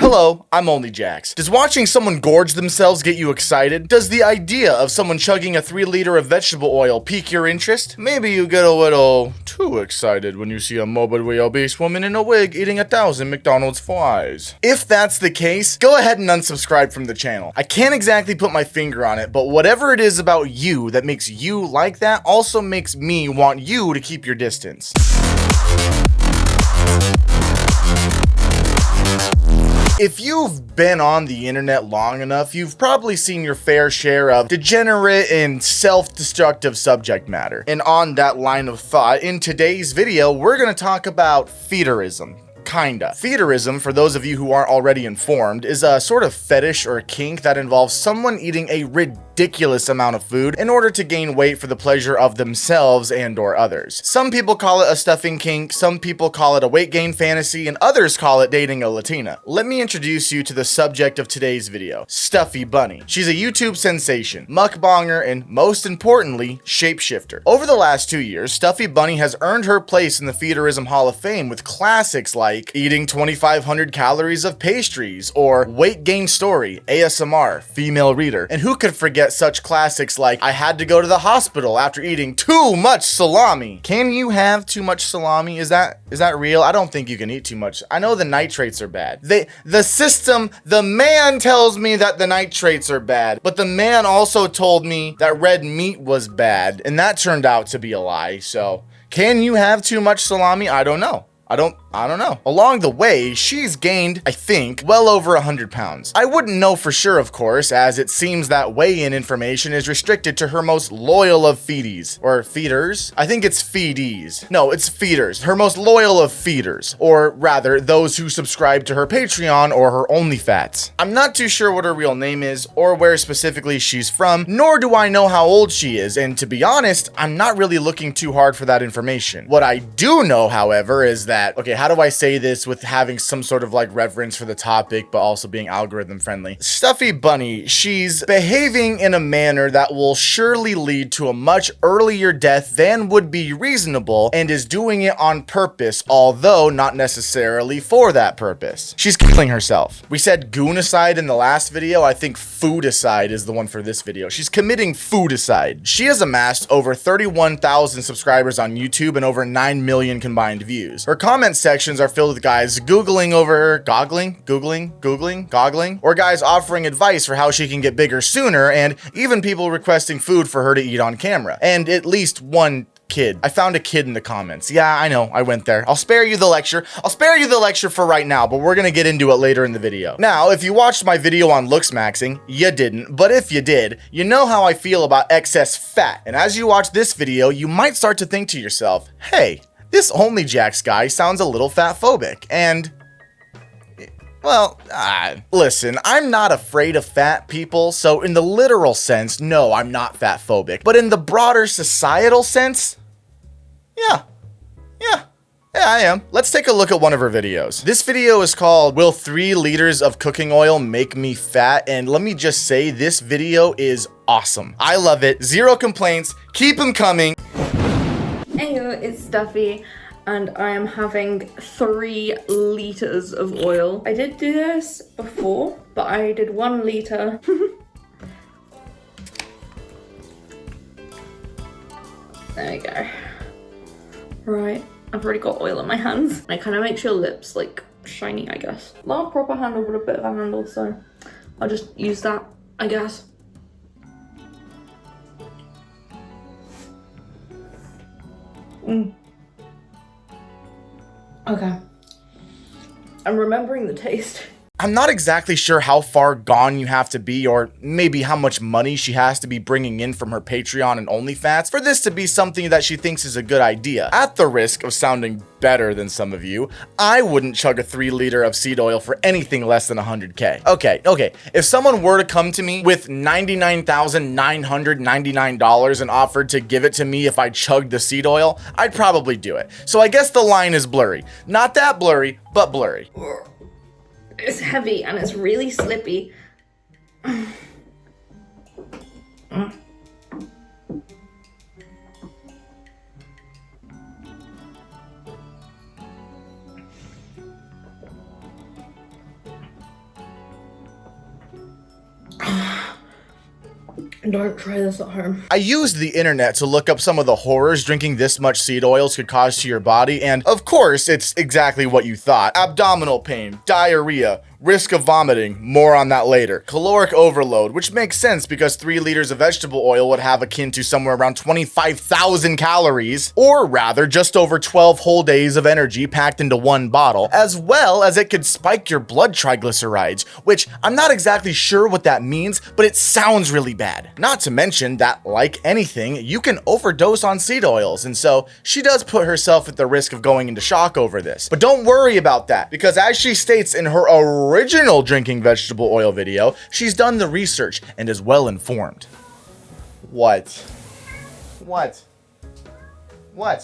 Hello, I'm Only Jax. Does watching someone gorge themselves get you excited? Does the idea of someone chugging a 3 liter of vegetable oil pique your interest? Maybe you get a little too excited when you see a morbidly obese woman in a wig eating 1,000 McDonald's fries. If that's the case, go ahead and unsubscribe from the channel. I can't exactly put my finger on it, but whatever it is about you that makes you like that also makes me want you to keep your distance. If you've been on the internet long enough, you've probably seen your fair share of degenerate and self-destructive subject matter. And on that line of thought, in today's video, we're gonna talk about feederism. Kinda. Feederism, for those of you who aren't already informed, is a sort of fetish or kink that involves someone eating a ridiculous amount of food in order to gain weight for the pleasure of themselves and or others. Some people call it a stuffing kink, some people call it a weight gain fantasy, and others call it dating a Latina. Let me introduce you to the subject of today's video, Stuffy Bunny. She's a YouTube sensation, mukbanger, and most importantly, shapeshifter. Over the last 2 years, Stuffy Bunny has earned her place in the Feederism Hall of Fame with classics like eating 2,500 calories of pastries, or Weight Gain Story, ASMR, Female Reader. And who could forget such classics like I had to go to the hospital after eating too much salami. Can you have too much salami? Is that real? I don't think you can eat too much. I know the nitrates are bad. The man tells me that the nitrates are bad, but the man also told me that red meat was bad, and that turned out to be a lie. So, can you have too much salami? I don't know. I don't know. Along the way, she's gained, I think, well over 100 pounds. I wouldn't know for sure, of course, as it seems that weigh-in information is restricted to her most loyal of feedies. Or feeders? I think it's feedies. No, it's feeders. Her most loyal of feeders. Or rather, those who subscribe to her Patreon or her OnlyFats. I'm not too sure what her real name is, or where specifically she's from, nor do I know how old she is, and to be honest, I'm not really looking too hard for that information. What I do know, however, is that, okay, how do I say this with having some sort of like reverence for the topic, but also being algorithm friendly? Stuffy Bunny, she's behaving in a manner that will surely lead to a much earlier death than would be reasonable, and is doing it on purpose, although not necessarily for that purpose. She's killing herself. We said goonicide in the last video. I think foodicide is the one for this video. She's committing foodicide. She has amassed over 31,000 subscribers on YouTube and over 9 million combined views. Her comment sections are filled with guys googling over her, goggling, or guys offering advice for how she can get bigger sooner, and even people requesting food for her to eat on camera. And at least one kid. I found a kid in the comments. Yeah, I know, I went there. I'll spare you the lecture. I'll spare you the lecture for right now, but we're gonna get into it later in the video. Now, if you watched my video on looks maxing, you didn't, but if you did, you know how I feel about excess fat. And as you watch this video, you might start to think to yourself, hey, this Only Jax guy sounds a little fat-phobic, and well, listen, I'm not afraid of fat people, so in the literal sense, no, I'm not fat-phobic. But in the broader societal sense, yeah, I am. Let's take a look at one of her videos. This video is called, Will 3 liters of cooking oil make me fat? And let me just say, this video is awesome. I love it. Zero complaints. Keep them coming. Heyo, it's Stuffy, and I am having 3 liters of oil. I did do this before, but I did 1 liter. There we go. Right, I've already got oil in my hands. It kind of makes your lips like shiny, I guess. Not a proper handle, but a bit of a handle, so I'll just use that, I guess. Okay. I'm remembering the taste. I'm not exactly sure how far gone you have to be, or maybe how much money she has to be bringing in from her Patreon and OnlyFans for this to be something that she thinks is a good idea. At the risk of sounding better than some of you, I wouldn't chug a 3 liter of seed oil for anything less than 100K. Okay, if someone were to come to me with $99,999 and offered to give it to me if I chugged the seed oil, I'd probably do it. So I guess the line is blurry. Not that blurry, but blurry. It's heavy and it's really slippy. Don't try this at home. I used the internet to look up some of the horrors drinking this much seed oils could cause to your body, and of course, it's exactly what you thought. Abdominal pain, diarrhea, risk of vomiting, more on that later. Caloric overload, which makes sense because 3 liters of vegetable oil would have akin to somewhere around 25,000 calories, or rather just over 12 whole days of energy packed into one bottle, as well as it could spike your blood triglycerides, which I'm not exactly sure what that means, but it sounds really bad. Not to mention that, like anything, you can overdose on seed oils, and so she does put herself at the risk of going into shock over this. But don't worry about that, because as she states in her original drinking vegetable oil video, she's done the research and is well informed. What?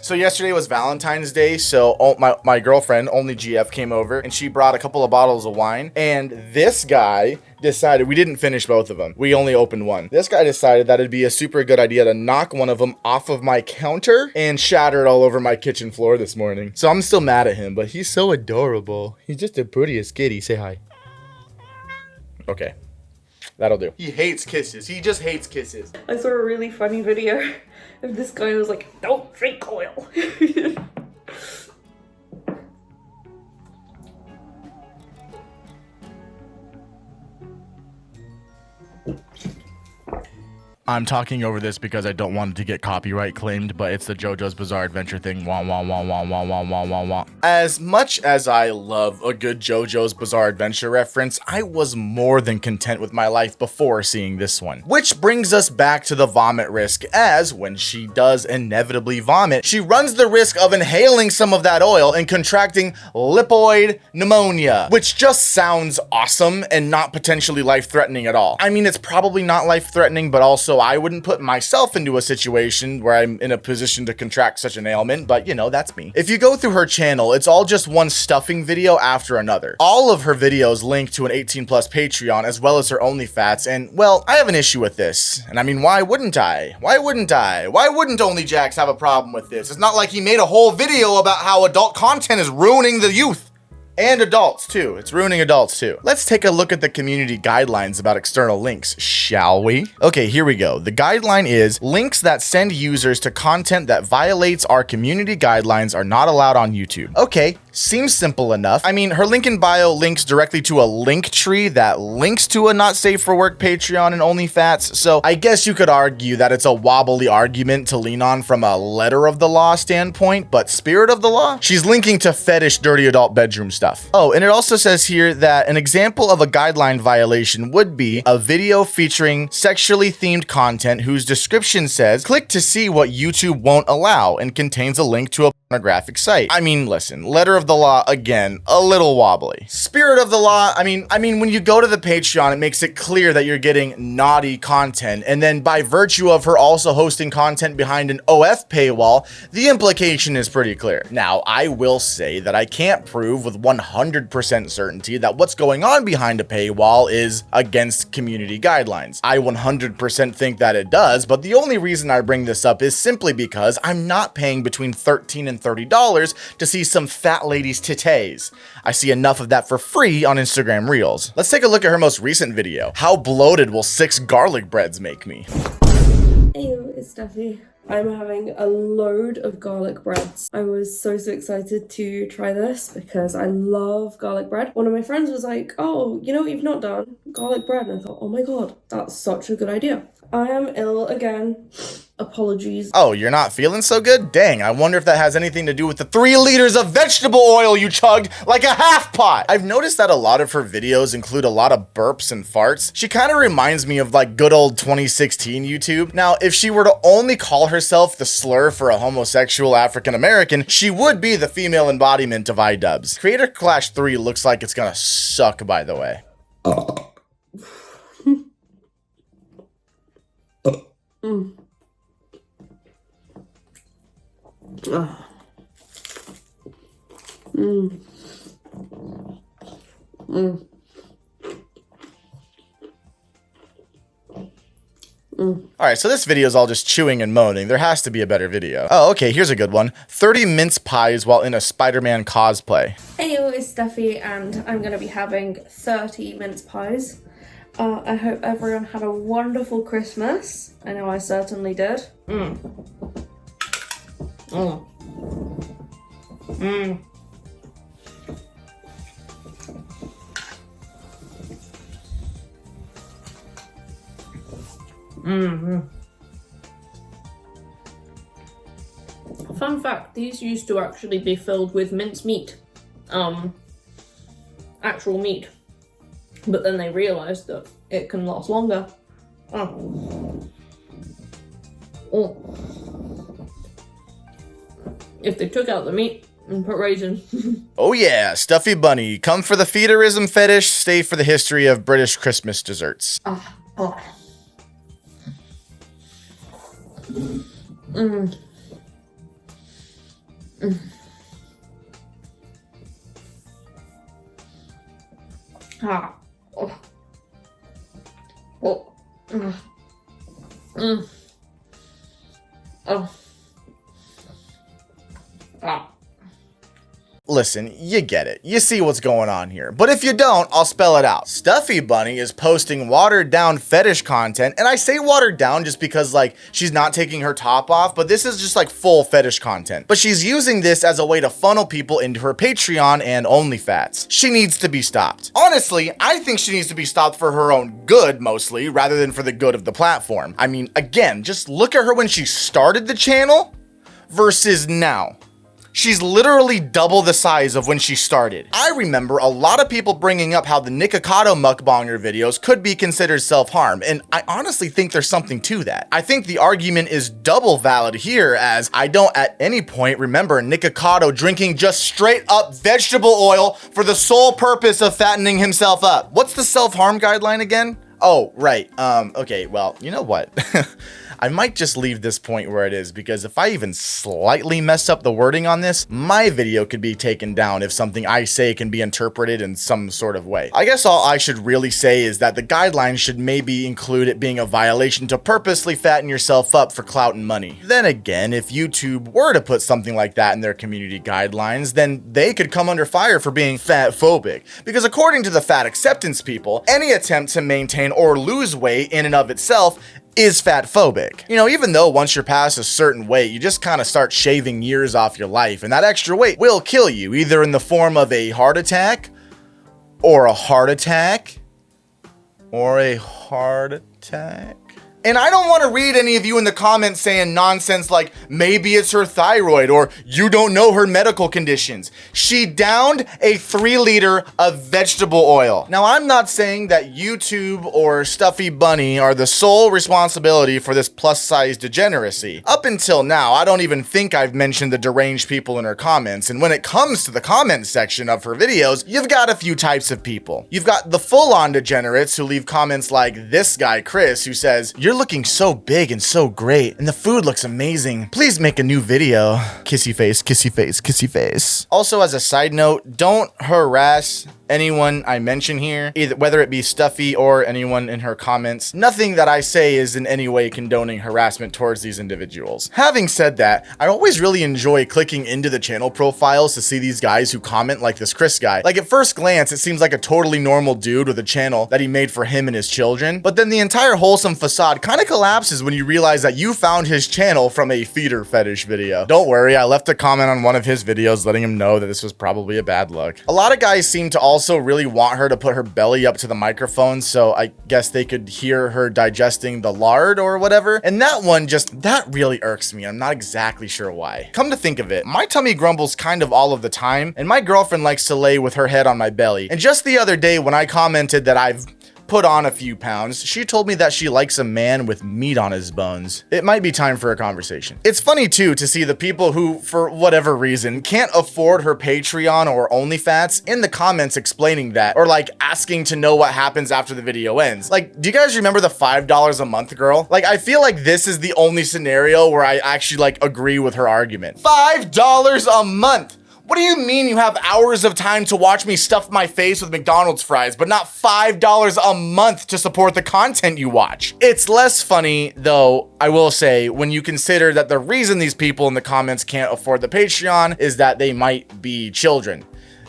So yesterday was Valentine's Day, so my girlfriend, only GF, came over and she brought a couple of bottles of wine, and this guy decided, we didn't finish both of them, we only opened one. This guy decided that it'd be a super good idea to knock one of them off of my counter and shatter it all over my kitchen floor this morning. So I'm still mad at him, but he's so adorable. He's just the prettiest kitty. Say hi. Okay, that'll do. He hates kisses. He just hates kisses. I saw a really funny video of this guy who was like, don't drink oil. I'm talking over this because I don't want it to get copyright claimed, but it's the JoJo's Bizarre Adventure thing. Wah, wah, wah, wah, wah, wah, wah, wah, wah. As much as I love a good JoJo's Bizarre Adventure reference, I was more than content with my life before seeing this one. Which brings us back to the vomit risk, as when she does inevitably vomit, she runs the risk of inhaling some of that oil and contracting lipoid pneumonia, which just sounds awesome and not potentially life-threatening at all. I mean, it's probably not life-threatening, but also I wouldn't put myself into a situation where I'm in a position to contract such an ailment, but you know, that's me. If you go through her channel, it's all just one stuffing video after another. All of her videos link to an 18+ Patreon as well as her OnlyFats, and well, I have an issue with this. And I mean, why wouldn't I? Why wouldn't OnlyJax have a problem with this? It's not like he made a whole video about how adult content is ruining the youth. And adults too. It's ruining adults too. Let's take a look at the community guidelines about external links, shall we? Okay, here we go. The guideline is links that send users to content that violates our community guidelines are not allowed on YouTube. Okay, seems simple enough. I mean, her link in bio links directly to a link tree that links to a not safe for work Patreon and OnlyFats, so I guess you could argue that it's a wobbly argument to lean on from a letter of the law standpoint, but spirit of the law? She's linking to fetish dirty adult bedroom stuff. Oh, and it also says here that an example of a guideline violation would be a video featuring sexually themed content whose description says, click to see what YouTube won't allow, and contains a link to a pornographic site. I mean, listen, letter of the law, again, a little wobbly. Spirit of the law, I mean, when you go to the Patreon, it makes it clear that you're getting naughty content, and then by virtue of her also hosting content behind an OF paywall, the implication is pretty clear. Now, I will say that I can't prove with 100% certainty that what's going on behind a paywall is against community guidelines. I 100% think that it does, but the only reason I bring this up is simply because I'm not paying between $13 and $30 to see some fat lady's titties. I see enough of that for free on Instagram Reels. Let's take a look at her most recent video. How bloated will 6 garlic breads make me? Hey, it's Steffi. I'm having a load of garlic breads. I was so excited to try this because I love garlic bread. One of my friends was like, oh, you know what you've not done? Garlic bread. And I thought, oh my god, that's such a good idea. I am ill again. Apologies. Oh, you're not feeling so good? Dang, I wonder if that has anything to do with the 3 liters of vegetable oil you chugged like a half pot. I've noticed that a lot of her videos include a lot of burps and farts. She kind of reminds me of like good old 2016 YouTube. Now, if she were to only call herself the slur for a homosexual African American, she would be the female embodiment of iDubbbz. Creator Clash 3 looks like it's gonna suck, by the way. Alright, so this video is all just chewing and moaning. There has to be a better video. Oh, okay, here's a good one. 30 mince pies while in a Spider-Man cosplay. Hey, it's Steffi, and I'm going to be having 30 mince pies. I hope everyone had a wonderful Christmas. I know I certainly did. Mm. Mm. Mm. Mm-hmm. Fun fact, these used to actually be filled with minced meat. Actual meat. But then they realised that it can last longer. Oh. Oh. If they took out the meat and put raisins. Oh yeah, Stuffy Bunny. Come for the feederism fetish, stay for the history of British Christmas desserts. Ah, oh. Mm. Mm. Ah. Oh. Oh. Mm. Mm. Oh. Ah. Listen, you get it. You see what's going on here. But if you don't, I'll spell it out. Stuffy Bunny is posting watered down fetish content, and I say watered down just because, like, she's not taking her top off, but this is just like full fetish content. But she's using this as a way to funnel people into her Patreon and OnlyFans. She needs to be stopped. Honestly, I think she needs to be stopped for her own good, mostly, rather than for the good of the platform. I mean, again, just look at her when she started the channel versus now. She's literally double the size of when she started. I remember a lot of people bringing up how the Nikocado mukbanger videos could be considered self-harm, and I honestly think there's something to that. I think the argument is double valid here, as I don't at any point remember Nikocado drinking just straight up vegetable oil for the sole purpose of fattening himself up. What's the self-harm guideline again? Oh, right. Okay, well, you know what? I might just leave this point where it is, because if I even slightly mess up the wording on this, my video could be taken down if something I say can be interpreted in some sort of way. I guess all I should really say is that the guidelines should maybe include it being a violation to purposely fatten yourself up for clout and money. Then again, if YouTube were to put something like that in their community guidelines, then they could come under fire for being fat phobic. Because according to the fat acceptance people, any attempt to maintain or lose weight in and of itself is fat phobic. You know, even though once you're past a certain weight, you just kind of start shaving years off your life, and that extra weight will kill you, either in the form of a heart attack, or a heart attack, or a heart attack. And I don't want to read any of you in the comments saying nonsense like maybe it's her thyroid or you don't know her medical conditions. She downed a 3 liter of vegetable oil. Now, I'm not saying that YouTube or Stuffy Bunny are the sole responsibility for this plus size degeneracy. Up until now, I don't even think I've mentioned the deranged people in her comments. And when it comes to the comment section of her videos, you've got a few types of people. You've got the full-on degenerates who leave comments like this guy, Chris, who says, "You're looking so big and so great, and the food looks amazing. Please make a new video." Kissy face, kissy face, kissy face. Also, as a side note, don't harass anyone I mention here, either whether it be Stuffy or anyone in her comments. Nothing that I say is in any way condoning harassment towards these individuals. Having said that, I always really enjoy clicking into the channel profiles to see these guys who comment like this Chris guy. Like, at first glance, it seems like a totally normal dude with a channel that he made for him and his children, but then the entire wholesome facade kind of collapses when you realize that you found his channel from a feeder fetish video. Don't worry, I left a comment on one of his videos letting him know that this was probably a bad look. A lot of guys seem to also really want her to put her belly up to the microphone, so I guess they could hear her digesting the lard or whatever. And that really irks me. I'm not exactly sure why. Come to think of it, my tummy grumbles kind of all of the time, and my girlfriend likes to lay with her head on my belly. And just the other day when I commented that I've put on a few pounds, she told me that she likes a man with meat on his bones. It might be time for a conversation. It's funny too to see the people who, for whatever reason, can't afford her Patreon or OnlyFans in the comments explaining that, or like asking to know what happens after the video ends. Like, do you guys remember the $5 a month girl? Like, I feel like this is the only scenario where I actually like agree with her argument. $5 a month! What do you mean you have hours of time to watch me stuff my face with McDonald's fries, but not $5 a month to support the content you watch? It's less funny, though, I will say, when you consider that the reason these people in the comments can't afford the Patreon is that they might be children.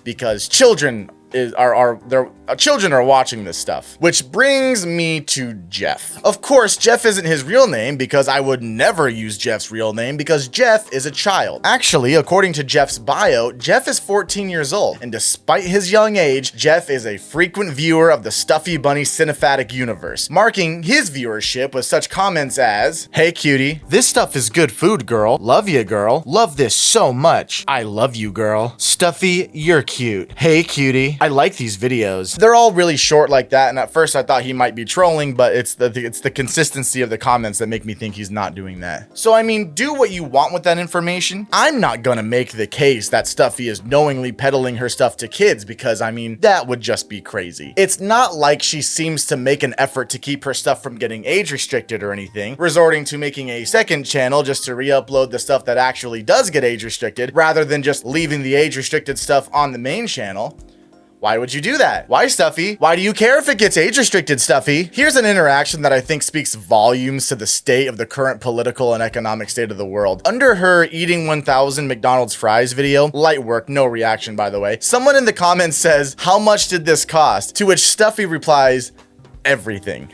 Because children their children are watching this stuff. Which brings me to Jeff. Of course, Jeff isn't his real name because I would never use Jeff's real name because Jeff is a child. Actually, according to Jeff's bio, Jeff is 14 years old, and despite his young age, Jeff is a frequent viewer of the Stuffy Bunny cinematic universe, marking his viewership with such comments as, "Hey cutie, this stuff is good food, girl. Love ya, girl. Love this so much. I love you, girl. Stuffy, you're cute. Hey cutie, I like these videos." They're all really short like that, and at first I thought he might be trolling, but it's the consistency of the comments that make me think he's not doing that. So I mean, do what you want with that information. I'm not gonna make the case that Stuffy is knowingly peddling her stuff to kids because I mean, that would just be crazy. It's not like she seems to make an effort to keep her stuff from getting age restricted or anything, resorting to making a second channel just to re-upload the stuff that actually does get age restricted, rather than just leaving the age restricted stuff on the main channel. Why would you do that? Why, Stuffy? Why do you care if it gets age restricted, Stuffy? Here's an interaction that I think speaks volumes to the state of the current political and economic state of the world. Under her eating 1,000 McDonald's fries video, light work, no reaction by the way, someone in the comments says, "How much did this cost?" To which Stuffy replies, "Everything."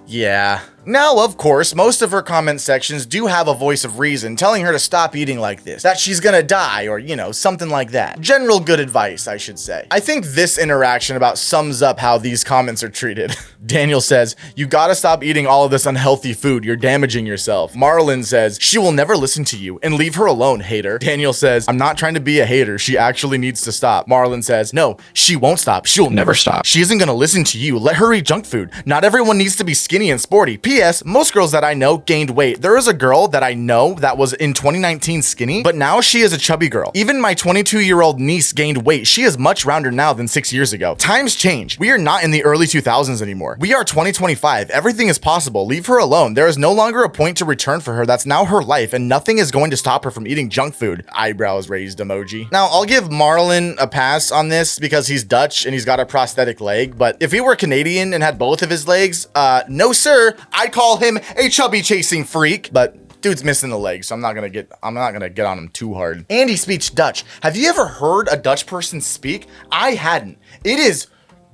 Yeah. Now, of course, most of her comment sections do have a voice of reason telling her to stop eating like this, that she's gonna die, or, you know, something like that. General good advice, I should say. I think this interaction about sums up how these comments are treated. Daniel says, "You gotta stop eating all of this unhealthy food, you're damaging yourself." Marlon says, "She will never listen to you, and leave her alone, hater." Daniel says, "I'm not trying to be a hater, she actually needs to stop." Marlon says, "No, she won't stop, she'll never stop. She isn't gonna listen to you, let her eat junk food. Not everyone needs to be skinny and sporty. P.S. Most girls that I know gained weight. There is a girl that I know that was in 2019 skinny, but now she is a chubby girl. Even my 22-year-old niece gained weight. She is much rounder now than 6 years ago. Times change. We are not in the early 2000s anymore. We are 2025. Everything is possible. Leave her alone. There is no longer a point to return for her. That's now her life, and nothing is going to stop her from eating junk food." Eyebrows raised emoji. Now, I'll give Marlon a pass on this because he's Dutch and he's got a prosthetic leg, but if he were Canadian and had both of his legs, no sir, I'd call him a chubby chasing freak, but dude's missing the leg, so I'm not gonna get on him too hard. And he speaks Dutch. Have you ever heard a Dutch person speak? I hadn't. It is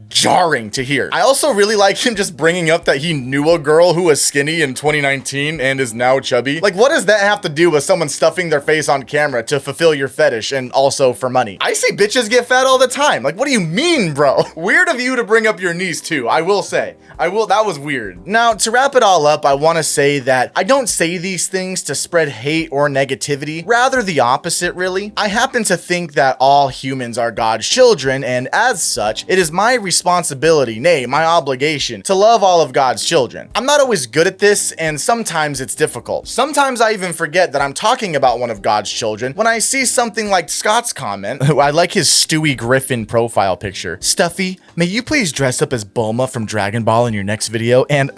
jarring to hear. I also really like him just bringing up that he knew a girl who was skinny in 2019 and is now chubby. Like, what does that have to do with someone stuffing their face on camera to fulfill your fetish and also for money? I see bitches get fat all the time. Like, what do you mean, bro? Weird of you to bring up your niece too, I will say. That was weird. Now, to wrap it all up, I want to say that I don't say these things to spread hate or negativity, rather the opposite, really. I happen to think that all humans are God's children, and as such, it is my responsibility, nay, my obligation, to love all of God's children. I'm not always good at this, and sometimes it's difficult. Sometimes I even forget that I'm talking about one of God's children when I see something like Scott's comment. I like his Stewie Griffin profile picture. "Stuffy, may you please dress up as Bulma from Dragon Ball in your next video?" And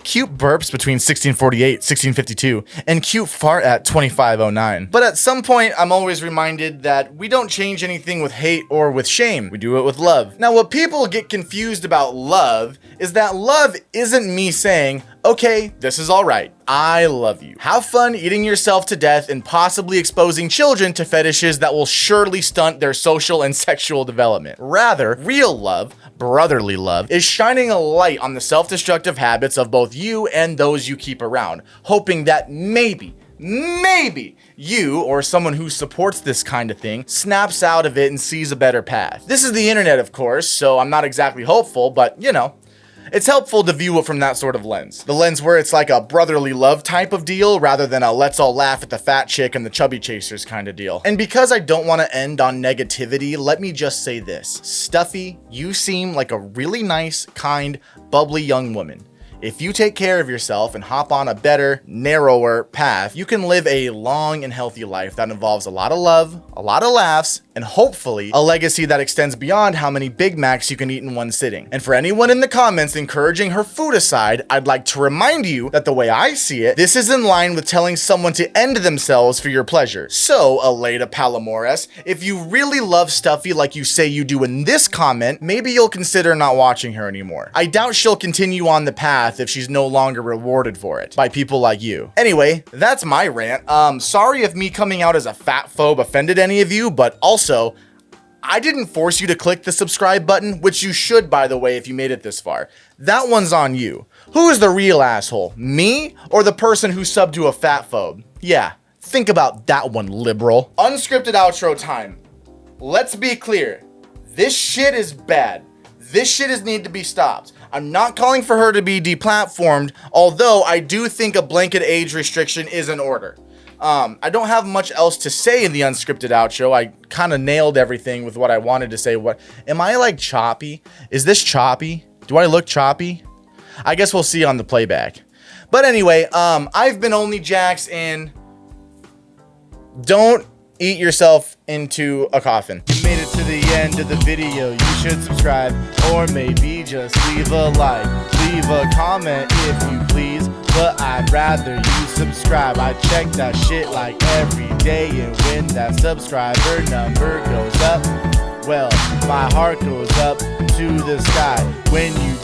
cute burps between 1648, 1652, and cute fart at 2509. But at some point, I'm always reminded that we don't change anything with hate or with shame. We do it with love. Now, what people get confused about love is that love isn't me saying, "Okay, this is all right. I love you. Have fun eating yourself to death and possibly exposing children to fetishes that will surely stunt their social and sexual development." Rather, real love, brotherly love, is shining a light on the self-destructive habits of both you and those you keep around, hoping that maybe you or someone who supports this kind of thing snaps out of it and sees a better path. This is the internet, of course, so I'm not exactly hopeful, but you know, it's helpful to view it from that sort of lens. The lens where it's like a brotherly love type of deal rather than a let's all laugh at the fat chick and the chubby chasers kind of deal. And because I don't want to end on negativity, let me just say this. Stuffy, you seem like a really nice, kind, bubbly young woman. If you take care of yourself and hop on a better, narrower path, you can live a long and healthy life that involves a lot of love, a lot of laughs, and hopefully a legacy that extends beyond how many Big Macs you can eat in one sitting. And for anyone in the comments encouraging her food aside, I'd like to remind you that the way I see it, this is in line with telling someone to end themselves for your pleasure. So, Aleda Palomores, if you really love Stuffy like you say you do in this comment, maybe you'll consider not watching her anymore. I doubt she'll continue on the path if she's no longer rewarded for it by people like you. Anyway, that's my rant. Sorry if me coming out as a fat phobe offended any of you, but also, I didn't force you to click the subscribe button, which you should, by the way, if you made it this far. That one's on you. Who is the real asshole? Me or the person who subbed to a fatphobe? Yeah, think about that one, liberal. Unscripted outro time. Let's be clear. This shit is bad. This shit is need to be stopped. I'm not calling for her to be deplatformed, although I do think a blanket age restriction is in order. I don't have much else to say in the unscripted outro. I kind of nailed everything with what I wanted to say. What am I like choppy? Is this choppy? Do I look choppy? I guess we'll see on the playback. But anyway, I've been Only Jax, and don't eat yourself into a coffin. You made it to the end of the video. You should subscribe, or maybe just leave a like. Leave a comment if you please, but I'd rather you subscribe. I check that shit like every day, and when that subscriber number goes up, well, my heart goes up to the sky. When you